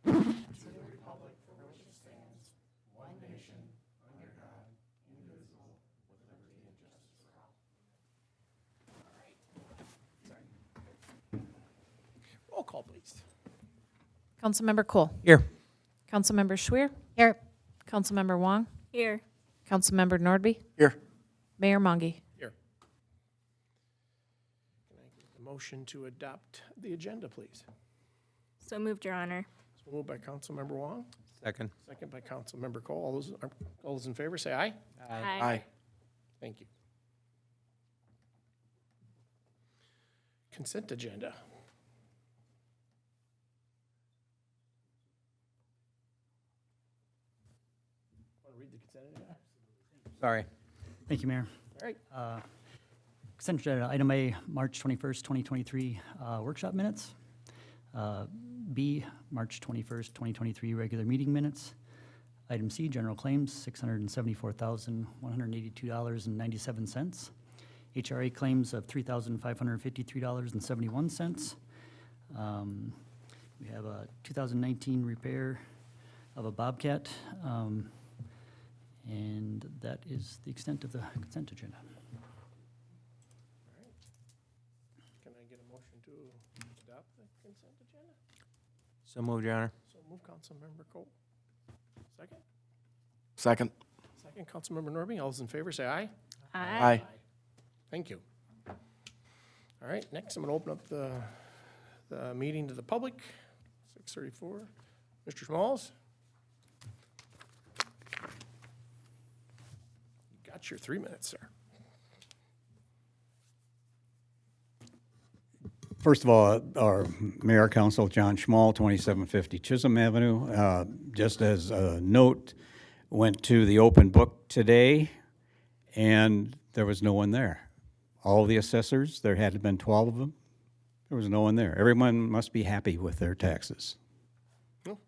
Roll call, please. Councilmember Cole. Here. Councilmember Schwer. Here. Councilmember Wong. Here. Councilmember Nordby. Here. Mayor Monge. Here. Can I get the motion to adopt the agenda, please? So moved, Your Honor. So moved by Councilmember Wong, Second. second by Councilmember Cole. All those in favor say aye. Aye. Thank you. Consent agenda. Want to read the consent agenda? Sorry. Thank you, Mayor. All right. Consent agenda, item A, March 21st, 2023, workshop minutes. B, March 21st, 2023, regular meeting minutes. Item C, general claims, $674,182.97. HRA claims of $3,553.71. We have a 2019 repair of a Bobcat, and that is the extent of the consent agenda. Can I get a motion to adopt the consent agenda? So moved, Your Honor. So move Councilmember Cole. Second? Second. Second, Councilmember Norby. All those in favor say aye. Aye. Thank you. All right, next I'm going to open up the meeting to the public, 6:34. Mr. Smalls? You got your 3 minutes, sir. First of all, our Mayor Council, John Schmall, 2750 Chisholm Avenue. Just as a note, went to the open book today, and there was no one there. All the assessors, there had been 12 of them, there was no one there. Everyone must be happy with their taxes. No.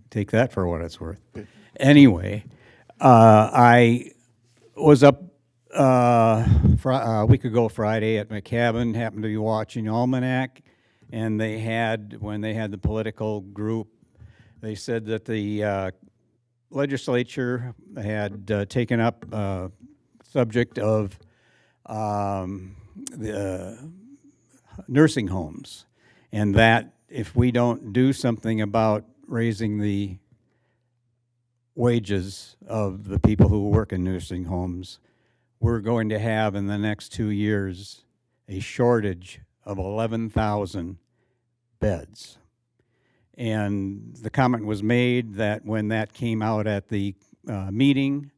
Take that for what it's worth. Anyway, I was up a week ago Friday at my cabin, happened to be watching Almanac, and they had, when they had the political group, they said that the legislature had taken up subject of the nursing homes, and that if we don't do something about raising the wages of the people who work in nursing homes, we're going to have in the next 2 years a shortage of 11,000 beds. And the comment was made that when that came out at the meeting,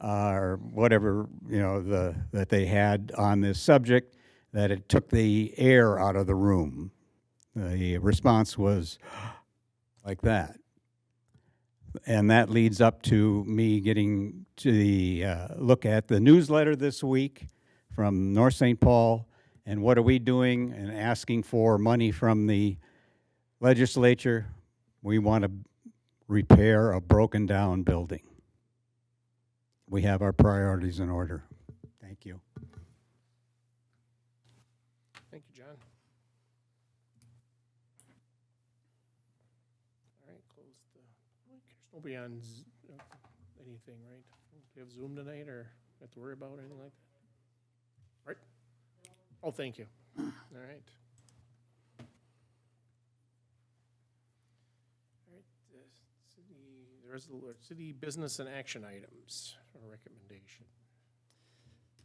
or whatever, that they had on this subject, that it took the air out of the room. The response was like that. And that leads up to me getting to the look at the newsletter this week from North St. Paul, and what are we doing, and asking for money from the legislature. We want to repair a broken down building. We have our priorities in order. Thank you. Thank you, John. All right, close the, there's nobody on anything, right? Do you have Zoom tonight, or have to worry about anything like that? Right? Oh, thank you. All right. All right, the city business and action items, a recommendation.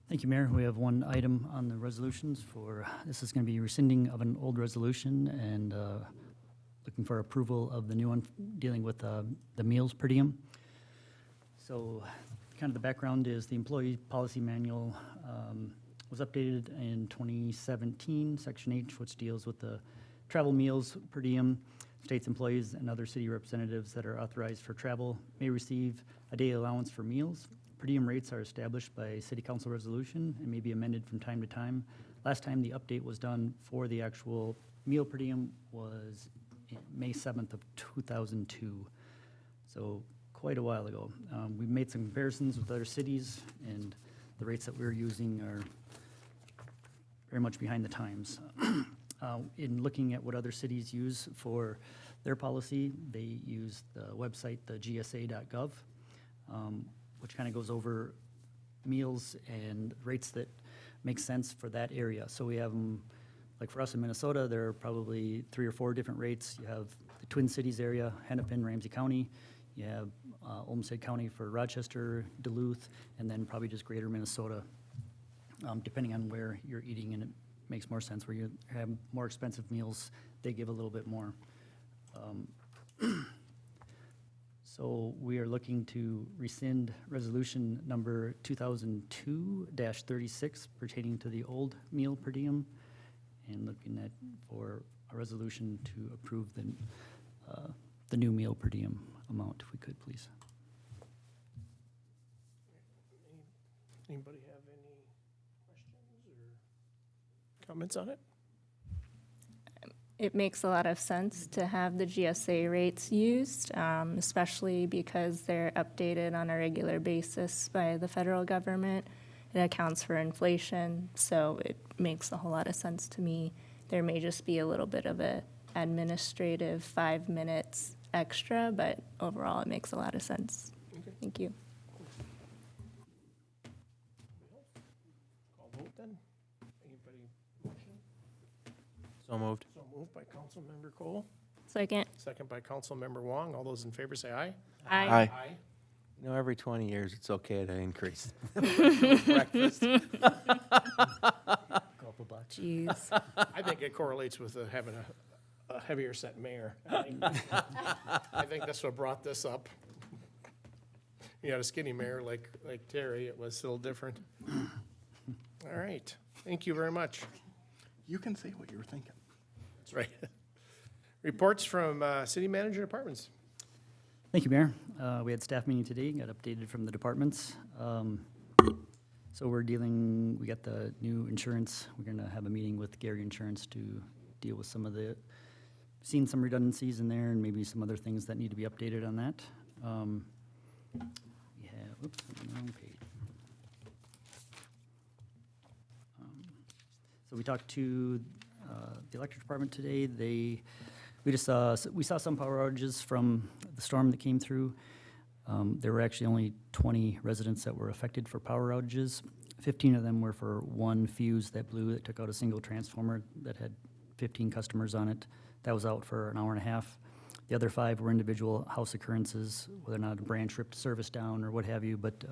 Thank you, Mayor. We have one item on the resolutions for, this is going to be rescinding of an old resolution and looking for approval of the new one dealing with the meals per diem. So kind of the background is the employee policy manual was updated in 2017, Section H, which deals with the travel meals per diem. States employees and other city representatives that are authorized for travel may receive a daily allowance for meals. Per diem rates are established by city council resolution and may be amended from time to time. Last time the update was done for the actual meal per diem was May 7th of 2002. So quite a while ago. We've made some comparisons with other cities, and the rates that we're using are very much behind the times. In looking at what other cities use for their policy, they use the website, the gsa.gov, which kind of goes over meals and rates that make sense for that area. So we have them, like for us in Minnesota, there are probably 3 or 4 different rates. You have the Twin Cities area, Hennepin, Ramsey County. You have Olmsted County for Rochester, Duluth, and then probably just greater Minnesota, depending on where you're eating, and it makes more sense. Where you have more expensive meals, they give a little bit more. So we are looking to rescind resolution number 2002-36 pertaining to the old meal per diem, and looking at for a resolution to approve the new meal per diem amount, if we could, please. Anybody have any questions or comments on it? It makes a lot of sense to have the GSA rates used, especially because they're updated on a regular basis by the federal government. It accounts for inflation, so it makes a whole lot of sense to me. There may just be a little bit of a administrative 5 minutes extra, but overall it makes a lot of sense. Okay. Thank you. Call vote then. Anybody motion? So moved. So moved by Councilmember Cole, Second. second by Councilmember Wong. All those in favor say aye. Aye. You know, every 20 years, it's okay to increase breakfast. Couple bucks. Jeez. I think it correlates with having a heavier set mayor. I think that's what brought this up. You had a skinny mayor like Terry, it was still different. All right, thank you very much. You can say what you were thinking. That's right. Reports from city manager departments. Thank you, Mayor. We had staff meeting today, got updated from the departments. So we got the new insurance. We're gonna have a meeting with Gary Insurance to deal with seen some redundancies in there and maybe some other things that need to be updated on that. We have, oops, I'm on the wrong page. So we talked to the electric department today. We saw some power outages from the storm that came through. There were actually only 20 residents that were affected for power outages. 15 of them were for one fuse that blew, that took out a single transformer that had 15 customers on it. That was out for an hour and a half. The other 5 were individual house occurrences, whether or not a branch ripped service down or what have you, but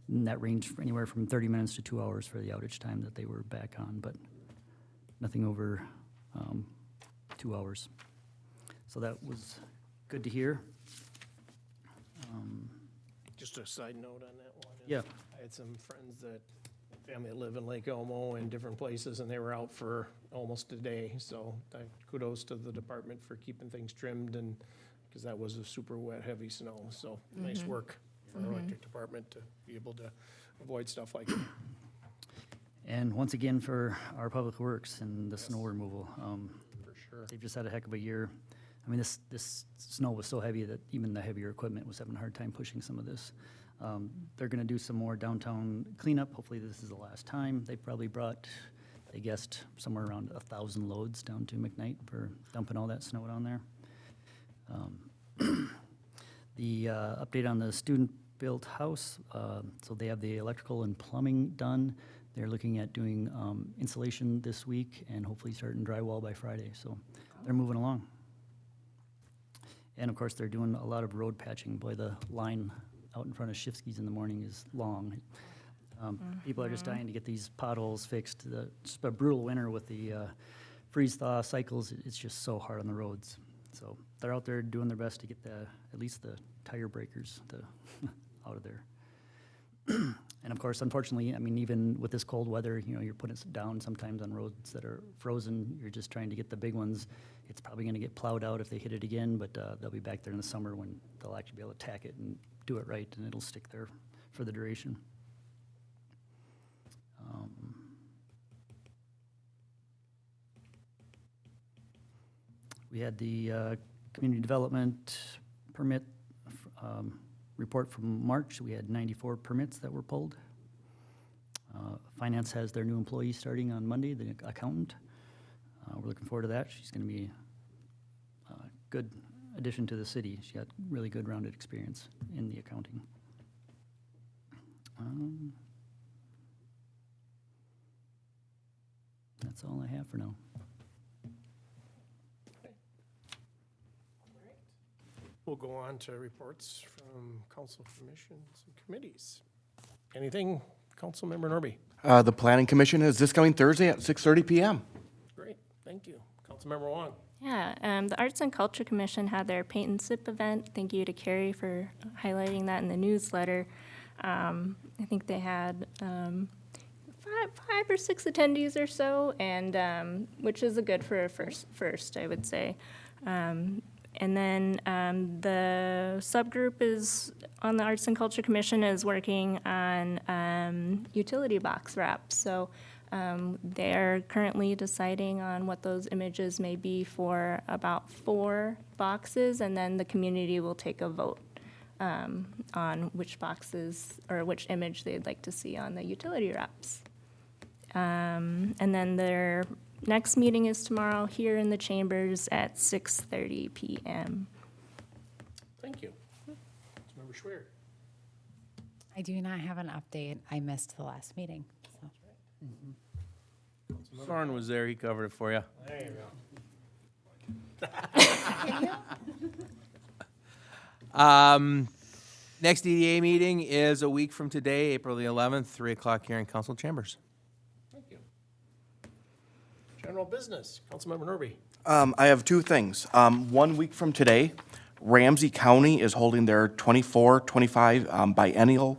that ranged anywhere from 30 minutes to 2 hours for the outage time that they were back on, but nothing over 2 hours. So that was good to hear. Just a side note on that one. Yeah. I had some friends family that live in Lake Elmo and different places, and they were out for almost a day. So kudos to the department for keeping things trimmed, and because that was a super wet, heavy snow. So nice work for the electric department to be able to avoid stuff like that. And once again, for our public works and the snow removal, For sure. they've just had a heck of a year. I mean, this snow was so heavy that even the heavier equipment was having a hard time pushing some of this. They're gonna do some more downtown cleanup. Hopefully this is the last time. They probably brought, they guessed, somewhere around 1,000 loads down to McKnight for dumping all that snow down there. The update on the student-built house, so they have the electrical and plumbing done. They're looking at doing insulation this week and hopefully starting drywall by Friday, so they're moving along. And of course, they're doing a lot of road patching. Boy, the line out in front of Shifsky's in the morning is long. People are just dying to get these potholes fixed. It's a brutal winter with the freeze-thaw cycles. It's just so hard on the roads. So they're out there doing their best to get at least the tire breakers out of there. And of course, unfortunately, I mean, even with this cold weather, you're putting it down sometimes on roads that are frozen. You're just trying to get the big ones. It's probably going to get plowed out if they hit it again, but they'll be back there in the summer when they'll actually be able to tack it and do it right, and it'll stick there for the duration. We had the community development permit report from March. We had 94 permits that were pulled. Finance has their new employee starting on Monday, the accountant. We're looking forward to that. She's going to be a good addition to the city. She got really good rounded experience in the accounting. That's all I have for now. We'll go on to reports from council commissions and committees. Anything, Councilmember Norby? The Planning Commission is this coming Thursday at 6:30 PM. Great, thank you. Councilmember Wong? Yeah, the Arts and Culture Commission had their Paint and Sip event. Thank you to Carrie for highlighting that in the newsletter. I think they had five or six attendees or so, and which is a good for a first, I would say. And then the subgroup is on the Arts and Culture Commission is working on utility box wraps. So they're currently deciding on what those images may be for about 4 boxes, and then the community will take a vote on which boxes or which image they'd like to see on the utility wraps. And then their next meeting is tomorrow here in the chambers at 6:30 PM. Thank you. Councilmember Schwer? I do not have an update. I missed the last meeting, so. Soren was there, he covered it for you. There you go. Next EDA meeting is a week from today, April the 11th, 3 o'clock here in council chambers. Thank you. General business, Councilmember Norby? I have 2 things. 1 week from today, Ramsey County is holding their 24-25 biennial,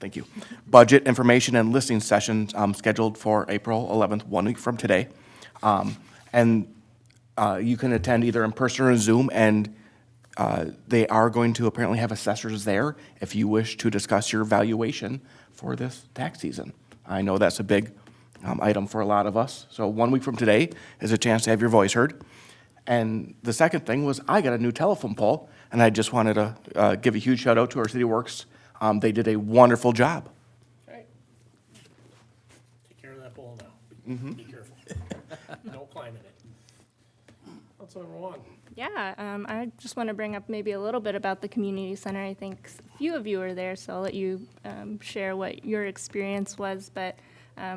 thank you, budget information and listing sessions scheduled for April 11th, 1 week from today. And you can attend either in person or Zoom, and they are going to apparently have assessors there if you wish to discuss your valuation for this tax season. I know that's a big item for a lot of us. So 1 week from today is a chance to have your voice heard. And the second thing was I got a new telephone pole, and I just wanted to give a huge shout out to our City Works. They did a wonderful job. Okay. Take care of that pole now. Be careful. Don't climb in it. Councilmember Wong? Yeah, I just want to bring up maybe a little bit about the community center. I think a few of you were there, so I'll let you share what your experience was. But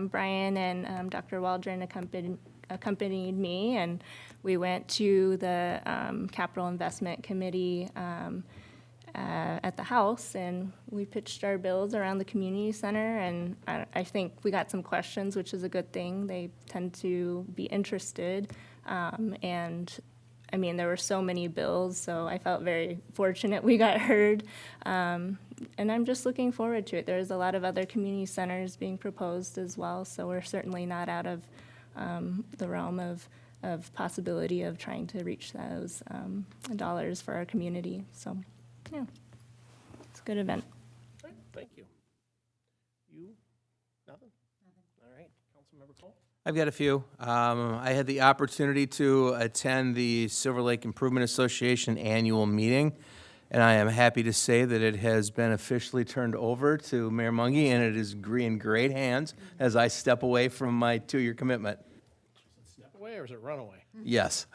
Brian and Dr. Waldron accompanied me, and we went to the Capital Investment Committee at the house, and we pitched our bills around the community center, and I think we got some questions, which is a good thing. They tend to be interested, and I mean, there were so many bills, so I felt very fortunate we got heard. And I'm just looking forward to it. There's a lot of other community centers being proposed as well, so we're certainly not out of the realm of possibility of trying to reach those dollars for our community. So, yeah, it's a good event. All right, thank you. You? Nothing? All right, Councilmember Cole? I've got a few. I had the opportunity to attend the Silver Lake Improvement Association annual meeting, and I am happy to say that it has been officially turned over to Mayor Mungy, and it is in great hands as I step away from my 2-year commitment. Step away or is it run away? Yes.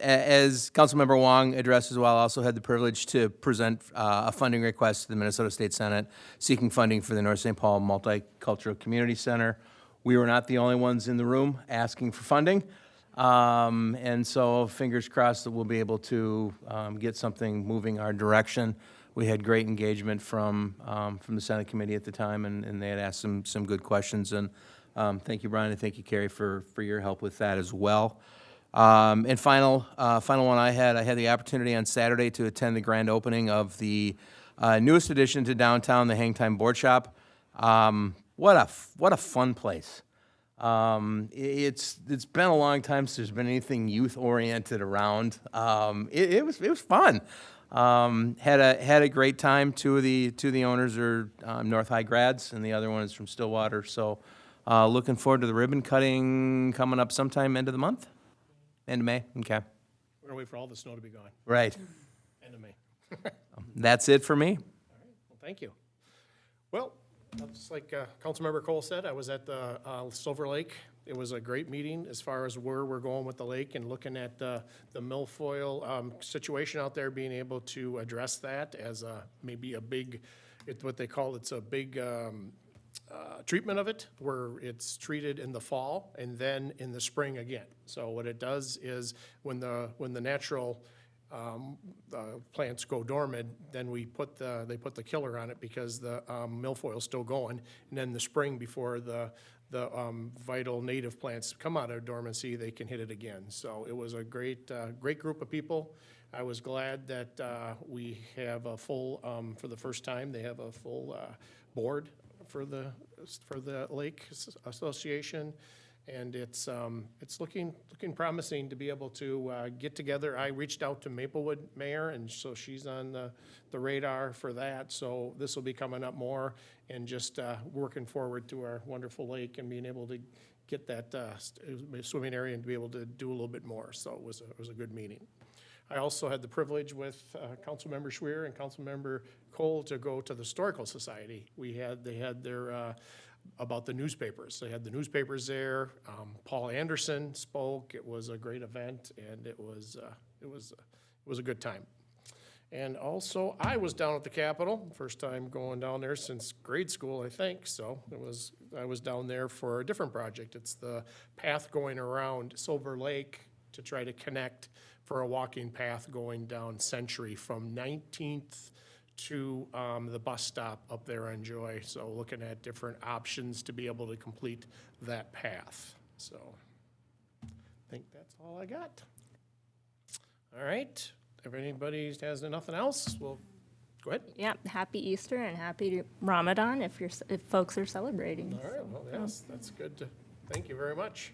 As Councilmember Wong addressed as well, I also had the privilege to present a funding request to the Minnesota State Senate seeking funding for the North St. Paul Multicultural Community Center. We were not the only ones in the room asking for funding, and so fingers crossed that we'll be able to get something moving our direction. We had great engagement from the Senate committee at the time, and they had asked some good questions. And thank you, Brian, and thank you, Carrie, for your help with that as well. And final one I had the opportunity on Saturday to attend the grand opening of the newest addition to downtown, the Hang Time Board Shop. What a fun place. It's been a long time since there's been anything youth oriented around. It was fun. Had a great time. Two of the owners are North High grads, and the other one is from Stillwater. So looking forward to the ribbon cutting coming up sometime end of the month. End of May, okay. We're gonna wait for all the snow to be gone. Right. End of May. That's it for me. Well, thank you. Well, Just like Councilmember Cole said, I was at the Silver Lake. It was a great meeting as far as where we're going with the lake and looking at the milfoil situation out there, being able to address that as maybe a big, what they call, it's a big treatment of it, where it's treated in the fall and then in the spring again. So what it does is when the natural plants go dormant, then they put the killer on it because the milfoil's still going. And then the spring, before the vital native plants come out of dormancy, they can hit it again. So it was a great group of people. I was glad that we have a full, for the first time, they have a full board for the Lake Association. And it's looking promising to be able to get together. I reached out to Maplewood Mayor, and so she's on the radar for that. So this will be coming up more, and just working forward to our wonderful lake and being able to get that swimming area and to be able to do a little bit more. So it was a good meeting. I also had the privilege with Councilmember Schwer and Councilmember Cole to go to the Historical Society. They had their about the newspapers. They had the newspapers there. Paul Anderson spoke. It was a great event, and it was a good time. And also, I was down at the Capitol, first time going down there since grade school, I think. So I was down there for a different project. It's the path going around Silver Lake to try to connect for a walking path going down Century from 19th to the bus stop up there on Joy. So looking at different options to be able to complete that path. So I think that's all I got. All right, if anybody has nothing else, well, go ahead. Yeah, happy Easter and happy Ramadan if folks are celebrating. All right, well, yes, that's good. Thank you very much.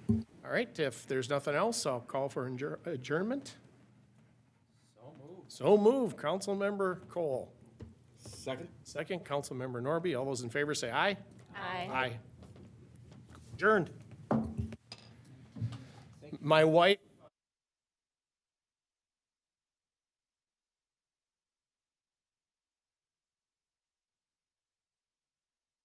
All right, if there's nothing else, I'll call for adjournment. So moved. Councilmember Cole. Second, Councilmember Norby. All those in favor say aye. Aye. Aye. Adjourned. My wife